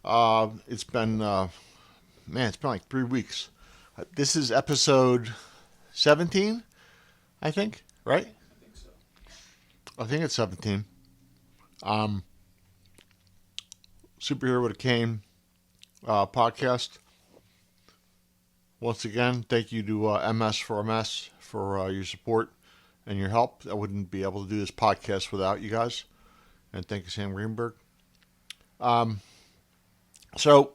It's been it's been like 3 weeks. This is episode 17, I think, right? I think it's 17. Um, Superhero with a Cane podcast. Once again, thank you to MS for MS for your support and your help. I wouldn't be able to do this podcast without you guys. And thank you, Sam Greenberg. Um, so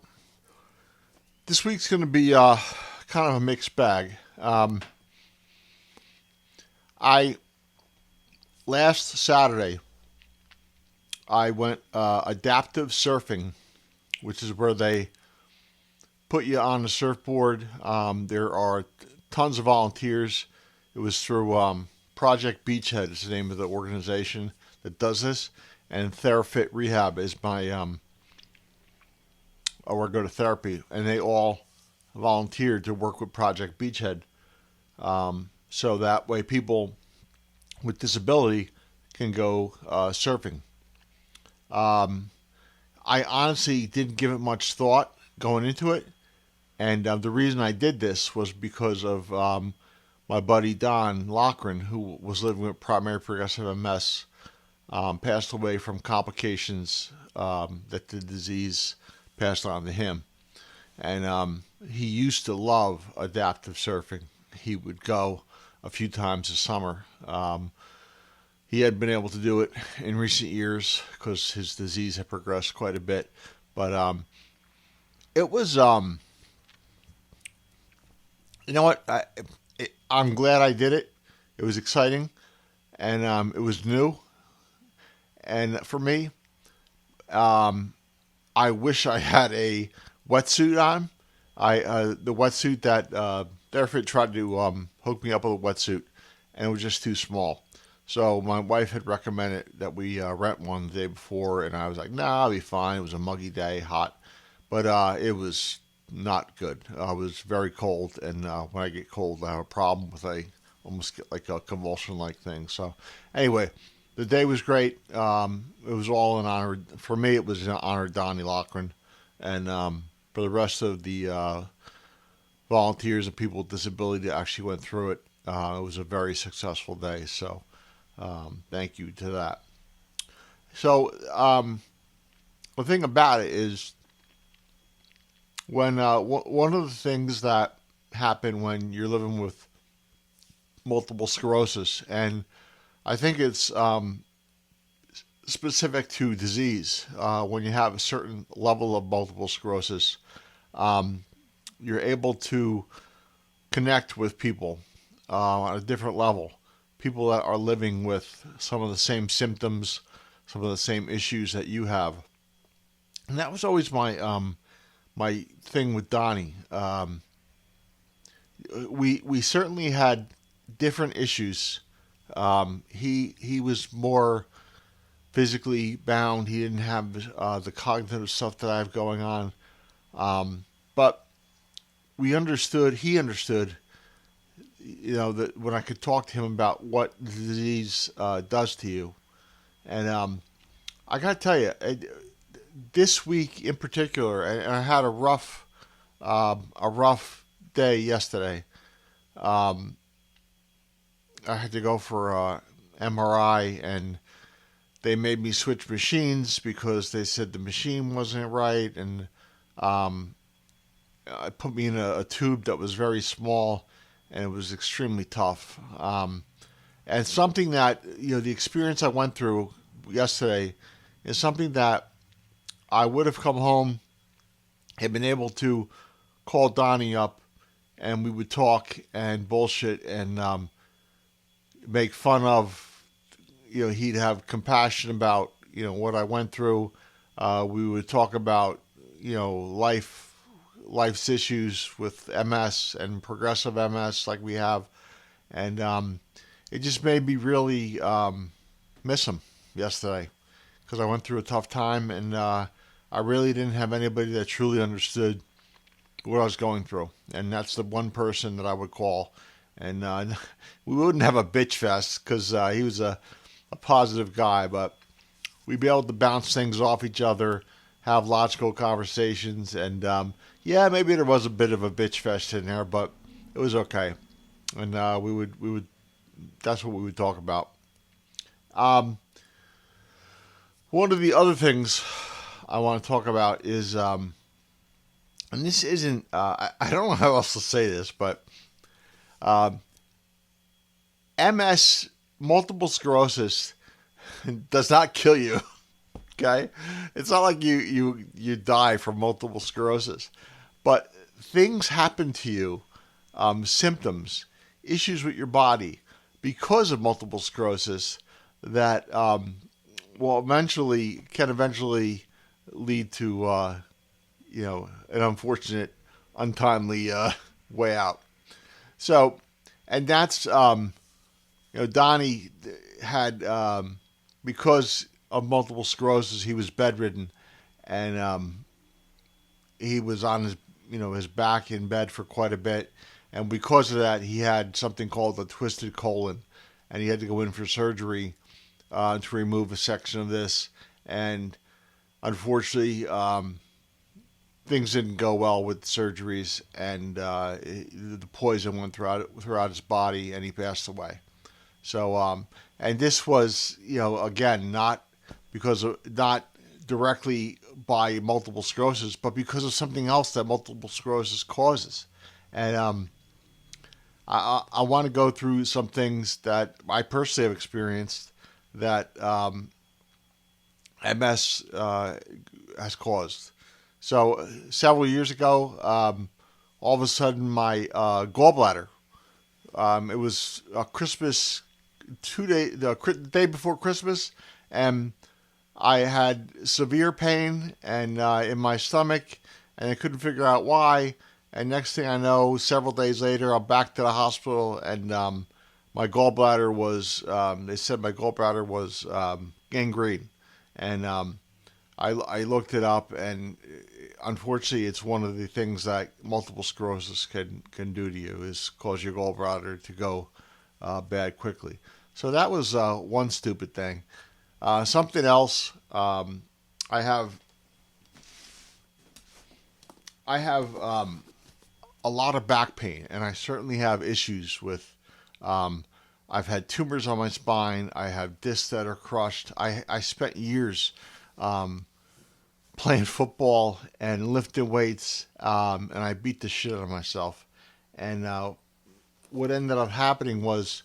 this week's going to be kind of a mixed bag. I last Saturday I went adaptive surfing, which is where they put you on the surfboard. There are tons of volunteers. It was through Project Beachhead is the name of the organization that does this, and TheraFit Rehab is my or go to therapy, and they all volunteered to work with Project Beachhead. So that way people with disability can go surfing. Um, I honestly didn't give it much thought going into it, and the reason I did this was because of my buddy Don Lochran, who was living with primary progressive MS, passed away from complications that the disease passed on to him. And he used to love adaptive surfing. He would go a few times a summer. He had been able to do it in recent years because his disease had progressed quite a bit. But it was, you know what? I'm glad I did it. It was exciting, and it was new. And for me, um, I wish I had a wetsuit on. The wetsuit that Therafit tried to hook me up with a wetsuit, and it was just too small. So my wife had recommended that we rent one the day before, and I was like, "Nah, I'll be fine." It was a muggy day, hot, but it was not good. I was very cold, and when I get cold, I have a problem with I almost get like a convulsion-like thing. So anyway, the day was great. It was all in honor for me. It was in honor of Donnie Lochran, and for the rest of the volunteers and people with disability that actually went through it, it was a very successful day. So thank you to that. So the thing about it is when one of the things that happen when you're living with multiple sclerosis, and I think it's specific to disease. When you have a certain level of multiple sclerosis, um, you're able to connect with people on a different level. People that are living with some of the same symptoms, some of the same issues that you have, and that was always my thing with Donnie. We certainly had different issues. He was more physically bound. He didn't have the cognitive stuff that I have going on. But we understood. He understood. That when I could talk to him about what the disease does to you, and I got to tell you, this week in particular, and I had a rough day yesterday. Um, I had to go for a MRI, and they made me switch machines because they said the machine wasn't right, and um, I put me in a tube that was very small, and it was extremely tough. And something that the experience I went through yesterday is something that I would have come home and been able to call Donnie up, and we would talk and bullshit and make fun of. He'd have compassion about what I went through. We would talk about life's issues with MS and progressive MS like we have, and it just made me really miss him yesterday because I went through a tough time, and I really didn't have anybody that truly understood what I was going through, and that's the one person that I would call. And we wouldn't have a bitch fest because he was a positive guy, but we'd be able to bounce things off each other, have logical conversations. And yeah, maybe there was a bit of a bitch fest in there, but it was okay. And we would that's what we would talk about. Um, One of the other things I want to talk about is, and this isn't, I don't know how else to say this, but um, MS, multiple sclerosis, does not kill you. Okay, it's not like you die from multiple sclerosis, but things happen to you, symptoms, issues with your body because of multiple sclerosis that will eventually lead to an unfortunate, untimely way out. So, and that's Donnie had because of multiple sclerosis, he was bedridden, and he was on his back in bed for quite a bit, and because of that, he had something called a twisted colon, and he had to go in for surgery to remove a section of this, and unfortunately, things didn't go well with surgeries, and the poison went throughout his body, and he passed away. So, and this was, again, not directly by multiple sclerosis, but because of something else that multiple sclerosis causes. And I want to go through some things that I personally have experienced that MS has caused. So several years ago, all of a sudden my gallbladder. It was Christmas the day before Christmas, and I had severe pain and in my stomach, and I couldn't figure out why. And next thing I know, several days later, I'm back to the hospital, and my gallbladder was. They said my gallbladder was gangrene, and I looked it up, and unfortunately, it's one of the things that multiple sclerosis can do to you is cause your gallbladder to go bad quickly. So that was one stupid thing. Something else. I have a lot of back pain, and I certainly have issues with. I've had tumors on my spine. I have discs that are crushed. I spent years playing football and lifting weights, and I beat the shit out of myself. And what ended up happening was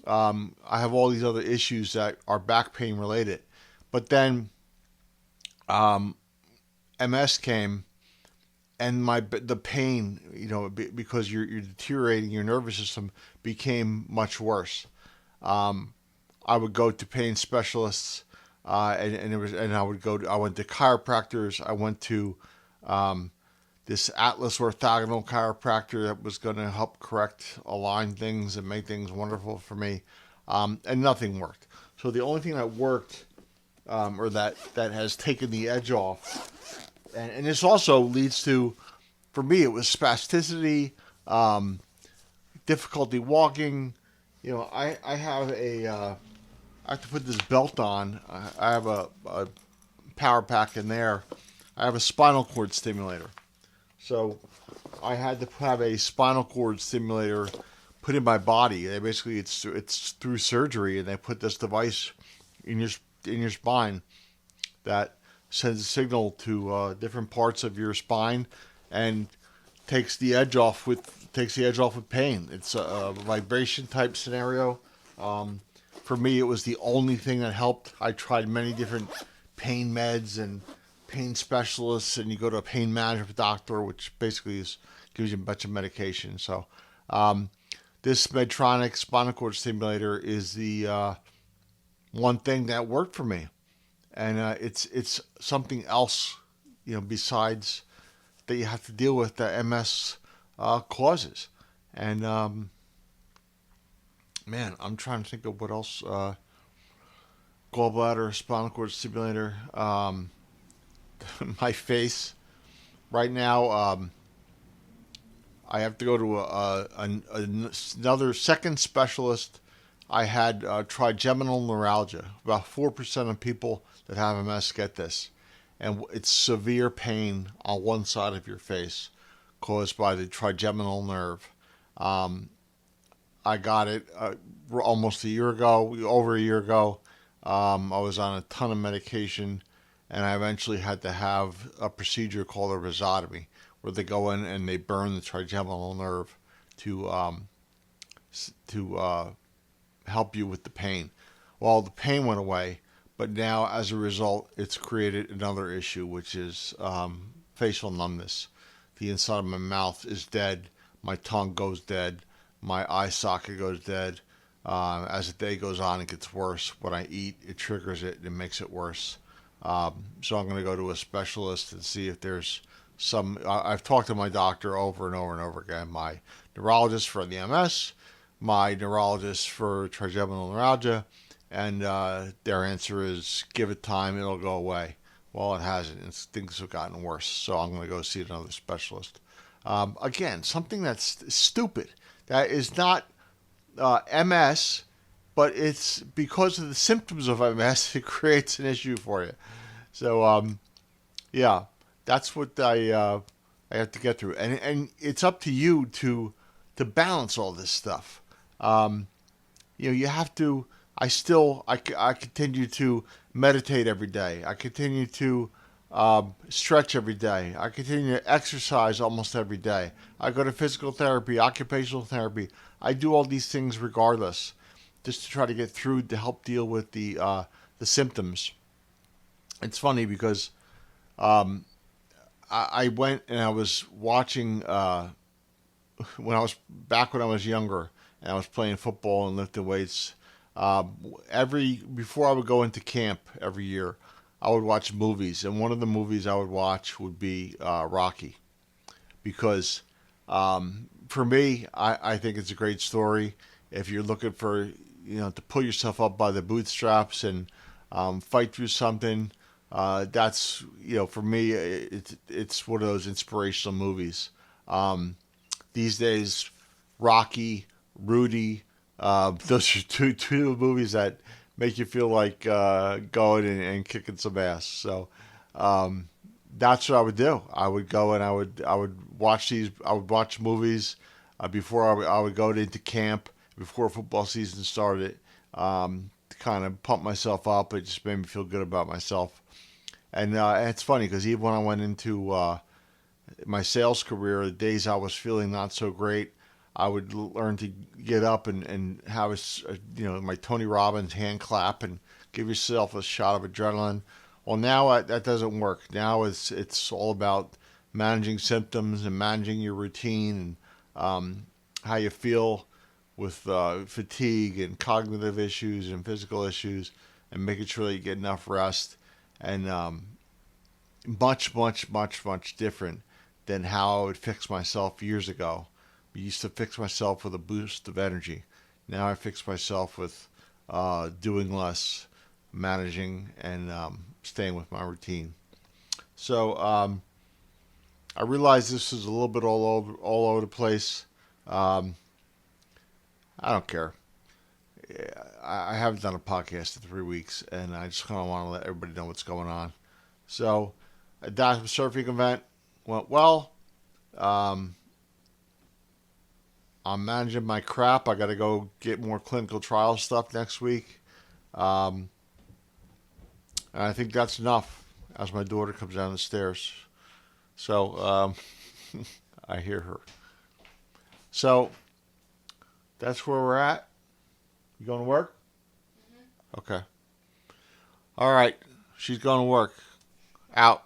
I have all these other issues that are back pain related. But then MS came, and the pain, because you're deteriorating, your nervous system became much worse. I would go to pain specialists, I went to chiropractors. I went to this Atlas orthogonal chiropractor that was going to help correct, align things, and make things wonderful for me, and nothing worked. So the only thing that worked, or that has taken the edge off, and this also leads to, for me, it was spasticity, difficulty walking. I have I have to put this belt on. I have a power pack in there. I have a spinal cord stimulator. So I had to have a spinal cord stimulator put in my body. They basically, it's through surgery, and they put this device in your spine that sends a signal to different parts of your spine and takes the edge off with pain. It's a vibration type scenario. For me, it was the only thing that helped. I tried many different pain meds and pain specialists, and you go to a pain management doctor, which basically gives you a bunch of medication. So this Medtronic spinal cord stimulator is the one thing that worked for me, and it's something else, besides that you have to deal with that MS causes. And man, I'm trying to think of what else. Gallbladder, spinal cord stimulator, my face. Right now, I have to go to another second specialist. I had trigeminal neuralgia. About 4% of people that have MS get this. and it's severe pain on one side of your face caused by the trigeminal nerve. Um, I got it almost a year ago, over a year ago. I was on a ton of medication, and I eventually had to have a procedure called a rhizotomy, where they go in and they burn the trigeminal nerve to help you with the pain. Well, the pain went away, but now as a result, it's created another issue, which is facial numbness. The inside of my mouth is dead. My tongue goes dead. My eye socket goes dead. As the day goes on, it gets worse. When I eat, it triggers it and it makes it worse. So I'm going to go to a specialist and see if there's some. I've talked to my doctor over and over and over again. My neurologist for the MS, my neurologist for trigeminal neuralgia, and their answer is give it time, it'll go away. Well, it hasn't. Things have gotten worse. So I'm going to go see another specialist. Again, something that's stupid. That is not MS, but it's because of the symptoms of MS, it creates an issue for you. So, yeah, that's what I have to get through, and it's up to you to balance all this stuff. You have to. I continue to meditate every day. I continue to stretch every day. I continue to exercise almost every day. I go to physical therapy, occupational therapy. I do all these things regardless, just to try to get through to help deal with the symptoms. It's funny because um, I went and I was watching when I was younger and I was playing football and lifting weights. Every before I would go into camp every year, I would watch movies, and one of the movies I would watch would be Rocky, because for me, I think it's a great story. If you're looking for to pull yourself up by the bootstraps and fight through something, that's for me it's one of those inspirational movies. These days, Rocky, Rudy, those are two movies that make you feel like going and kicking some ass. So that's what I would do. I would go and I would watch these. I would watch movies before I would go into camp before football season started. To kind of pump myself up. It just made me feel good about myself. And it's funny because even when I went into my sales career, the days I was feeling not so great, I would learn to get up and have my Tony Robbins hand clap and give yourself a shot of adrenaline. Well, now that doesn't work. Now it's all about managing symptoms and managing your routine and how you feel with fatigue and cognitive issues and physical issues, and making sure that you get enough rest. And much, much, much, much different than how I would fix myself years ago. I used to fix myself with a boost of energy. Now I fix myself with doing less, managing, and staying with my routine. So I realize this is a little bit all over the place. I don't care. I haven't done a podcast in 3 weeks, and I just kind of want to let everybody know what's going on. So, a dive surfing event went well. Um, I'm managing my crap. I got to go get more clinical trial stuff next week. And I think that's enough as my daughter comes down the stairs. So, I hear her. So, that's where we're at. You going to work? Okay. All right. She's going to work. Out.